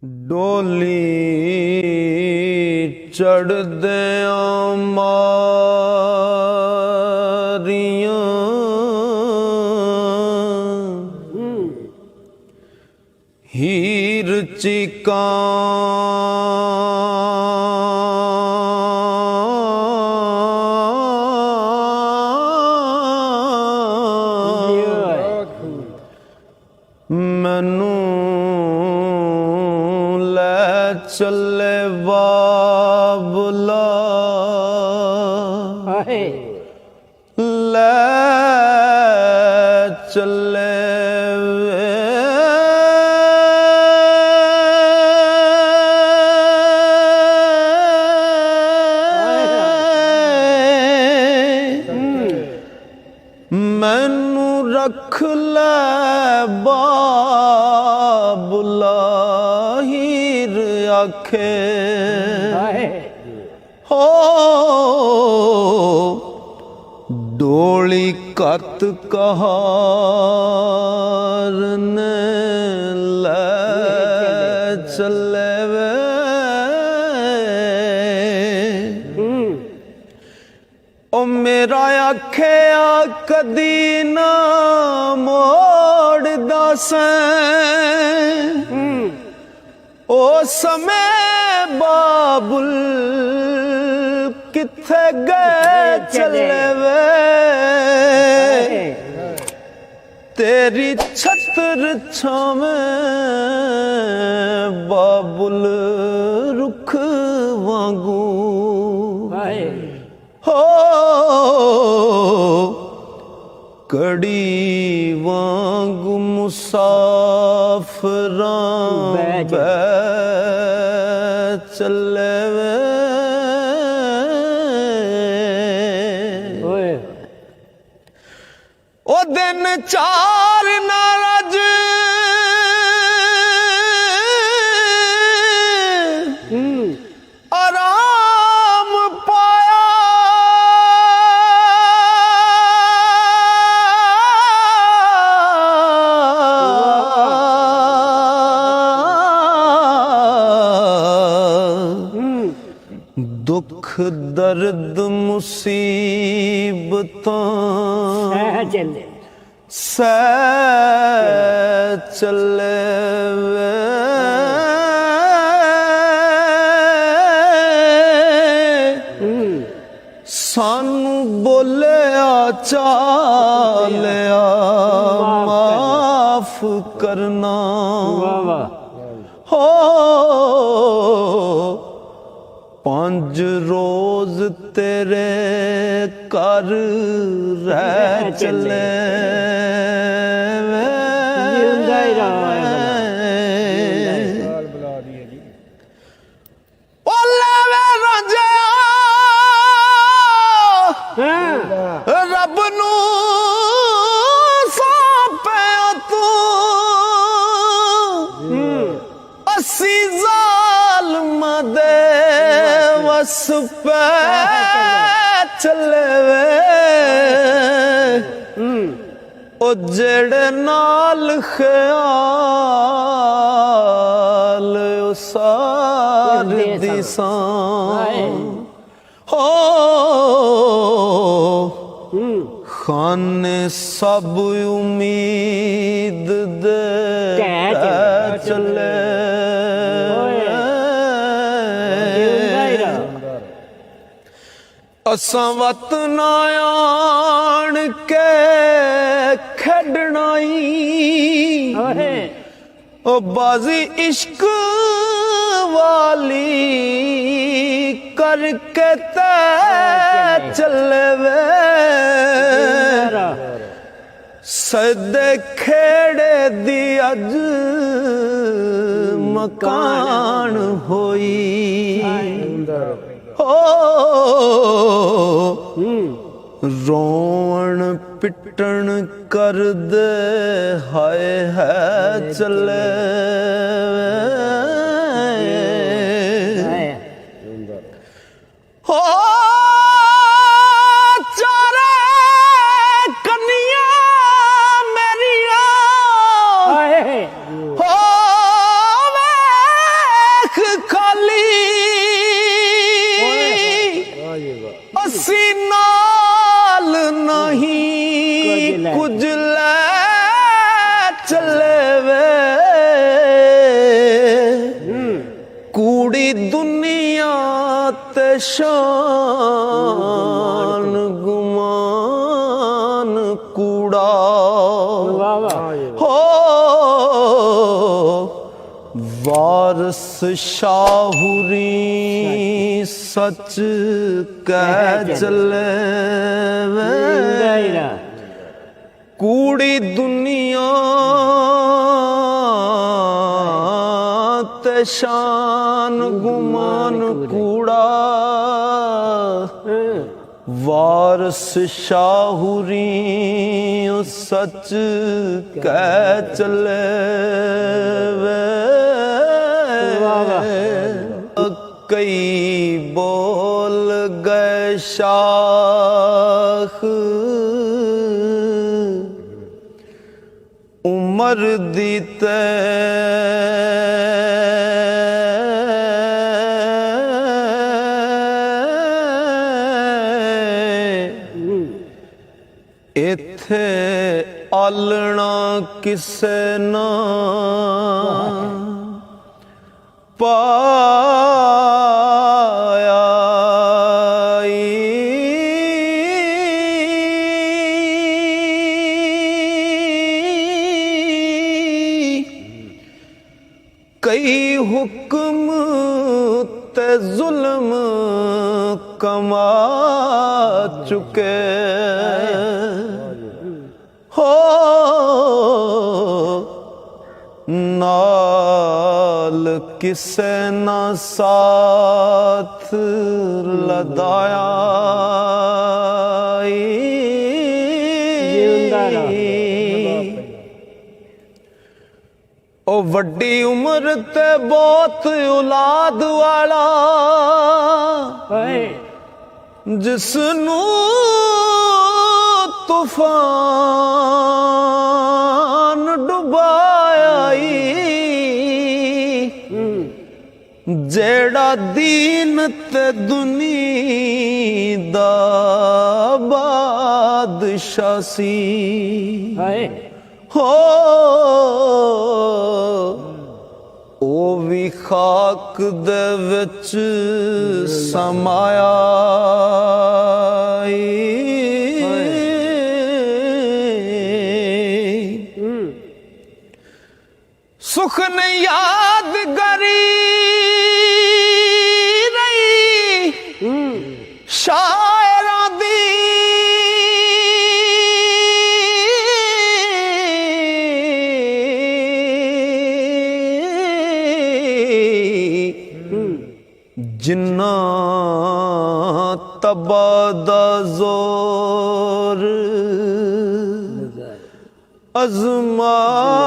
डोली चढ़दयां मारियां हीर चिका मैनू चले बाबुला ले चले मैनू रख ले बाबुला हीर आखे हो डोली कत कहार ने ले चले वे ओ मेरा आखिया कदी ना मोड़ दसें ओ समय बाबुल किथे गए चले वे तेरी छत्र छावें बाबुल रुख वांगू हो कड़ी वांगू मुसाफरां चले वे ओ दिन चार नाराज आराम पाया दुख दर्द मुसीबतां सह चले वे सानू बोलिया चालिया माफ करना हो 5 रोज तेरे कर रह चले रब नू सौंपिया तू अस्सी ज़ालिमां दे वस पे चले वे ओ जेड़े नाल ख्याल ओ सार दिसां हो खाने सब उम्मीद दे चले असां वत ना आण के खेडनाई ओ बाजी इश्क वाली करके ते चले वे सदे खेड़े दी अज मकान होई हो रोवण पिटण कर दे हाय है चले हो चारे कन्या मेरिया ਖਾਲੀ ਅਸੀਂ ਨਾਲ ਨਹੀਂ ਕੁਝ ਲੈ ਚੱਲੇ ਵੇ ਕੂੜੀ ਦੁਨੀਆ ਤੇ ਸ਼ਾਨ ਗੁਮਾਨ ਕੂੜਾ ਹੋ ਵਾਰਸ ਸ਼ਾਹੁਰੀ ਸੱਚ ਕਹਿ ਚੱਲੇ ਵੇ ਕੂੜੀ ਦੁਨੀਆ ਤੇ ਸ਼ਾਨ ਗੁਮਾਨ ਕੂੜਾ ਵਾਰਸ ਸ਼ਾਹੁਰੀ ਸੱਚ ਕਹਿ ਚੱਲੇ ਵੇ ਕਈ ਬੋਲ ਗਏ ਸ਼ਾਖ ਉਮਰ ਦੀ ਤੈ ਇੱਥੇ ਆਲਣਾ ਕਿਸੇ ਨਾ ਪਾਇਆ ਕਈ ਹੁਕਮ ਤੇ ਜ਼ੁਲਮ ਕਮਾ ਚੁਕੇ ਹੋ ਨਾਲ ਕਿਸੇ ਨਾ ਸਾਥ ਲਦਾਇਆ ਉਹ ਵੱਡੀ ਉਮਰ ਤੇ ਬਹੁਤ ਔਲਾਦ ਵਾਲਾ ਜਿਸ ਨੂੰ ਤੂਫਾਨ ਡੁਬਾਇਆ ਜਿਹੜਾ ਦੀਨ ਤੇ ਦੁਨੀਆ ਦਾ ਬਾਦਸ਼ਾਹ ਸੀ ਹੋ ਉਹ ਵੀ ਖਾਕ ਦੇ ਵਿੱਚ ਸਮਾਇਆ ਸੁਖ ਨੇ ਯਾਦਗਾਰੀ ਰਹੀ ਸ਼ਾਇਰਾਂ ਦੀ ਜਿਨ੍ਹਾਂ ਤਬਾ ਦਾ ਜ਼ੋਰ ਅਜ਼ਮਾਇਆ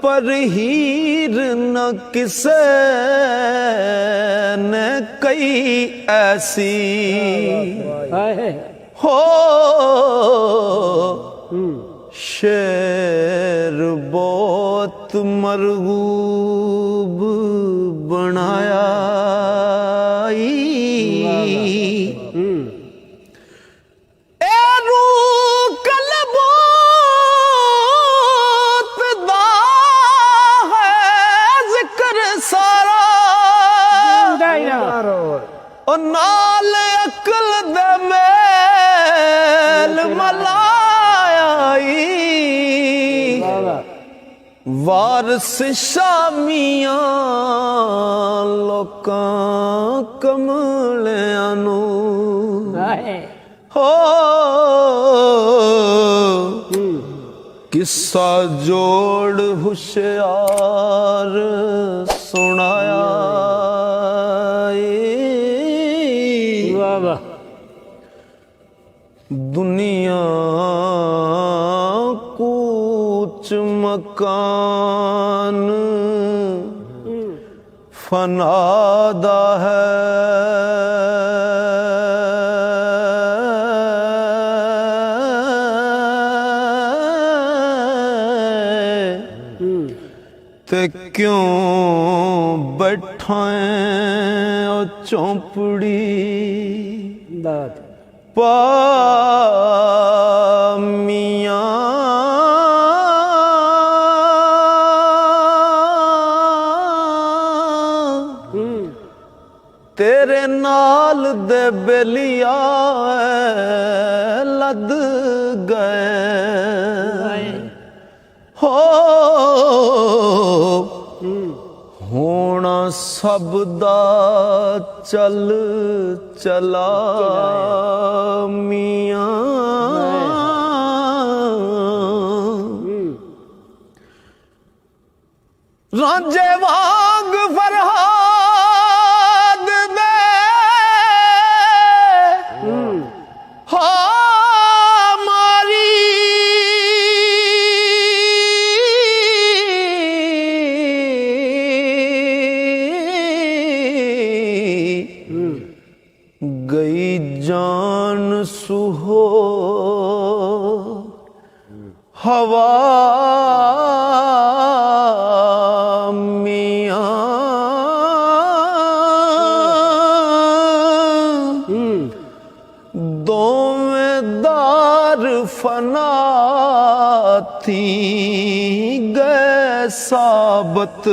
ਪਰ ਹੀਰ न ਕਿਸੇ ਨੇ ਕਈ ਐਸੀ ਹੋ शेर बहुत मरगूब बनाया नाल अकल दे मेल मलाया वारस शामियां लोकां कमलियां नू हो किस्सा जोड़ हुशियार सुनाया दुनिया कूच मकान फनादा है ते क्यों बैठा है ओ चौंपड़ी पा मियां तेरे नाल दे बेलिया लद गए हो होना सब दा चल चला मियां रांझे वांग फरहाद दे हा मारी गई जान सुहो हवा फना थी गए साबत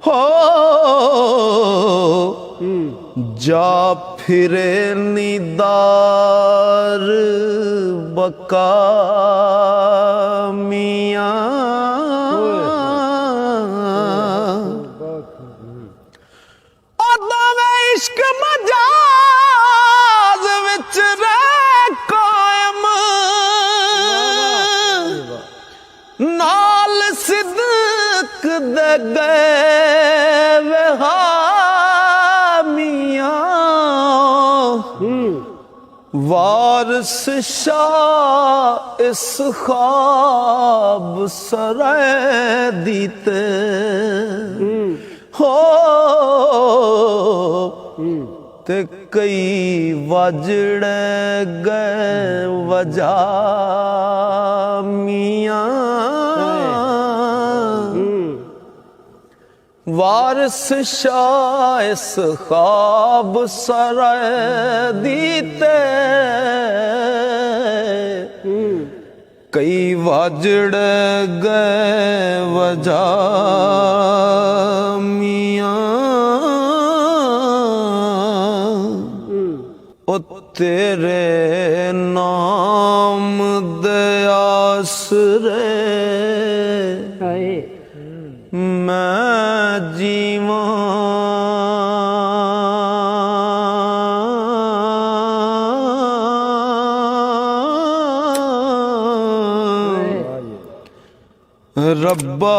हो जा फिरे निदार बका मियां ओदा में इश्क मजाज विच नाल सिद्दक दे गए मियां वारिस शाह इस ख्वाब सराय दीते हो ते कई वजड़े गए वजा मियां वारिस शाह इस ख्वाब सराय दीते कई वजड़े गए वजा मियां ओ तेरे नाम दे आसरे मैं जीवां रब्बा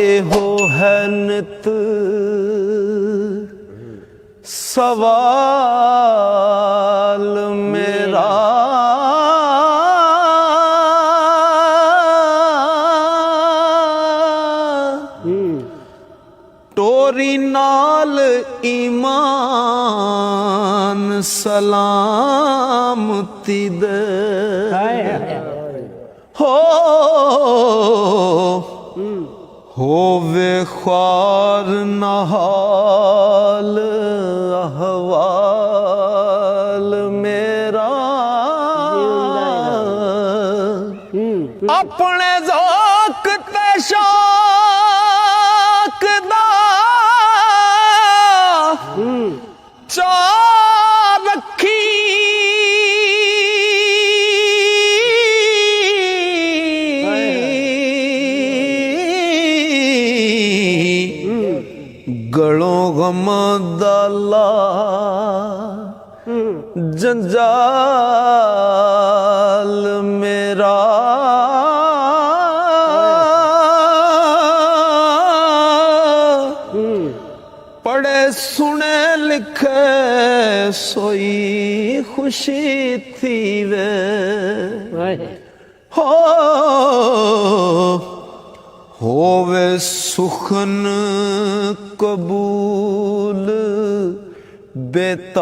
एहो है नित सवाल मेरा टोरी नाल ईमान सलामती दे होवे ख्वार नहाल अहवाल मेरा अपने ज़ौक़ ते शौक़ दा चा रखी गलों गम दाला जंजाल मेरा पढ़े सुने लिखे सोई खुशी थी वे होवे सुखन कबूल बेताल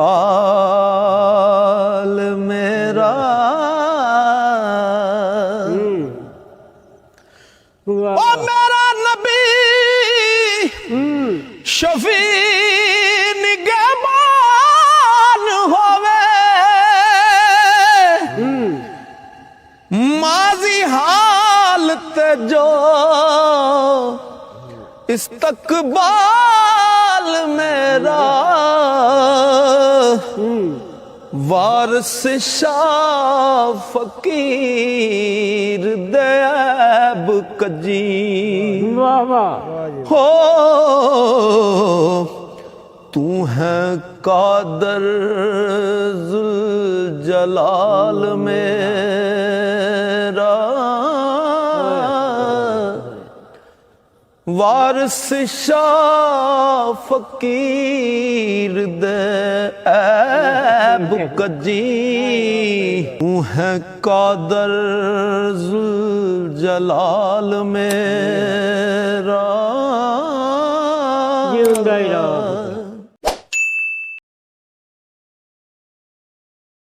मेरा ओ मेरा इस्तकबाल मेरा वारिस शाह फकीर दैब कजी वाह वाह हो तू है कादर जुल जलाल मेरा वारिस शाह फकीर दैब कजी तू है कादर जुल जलाल में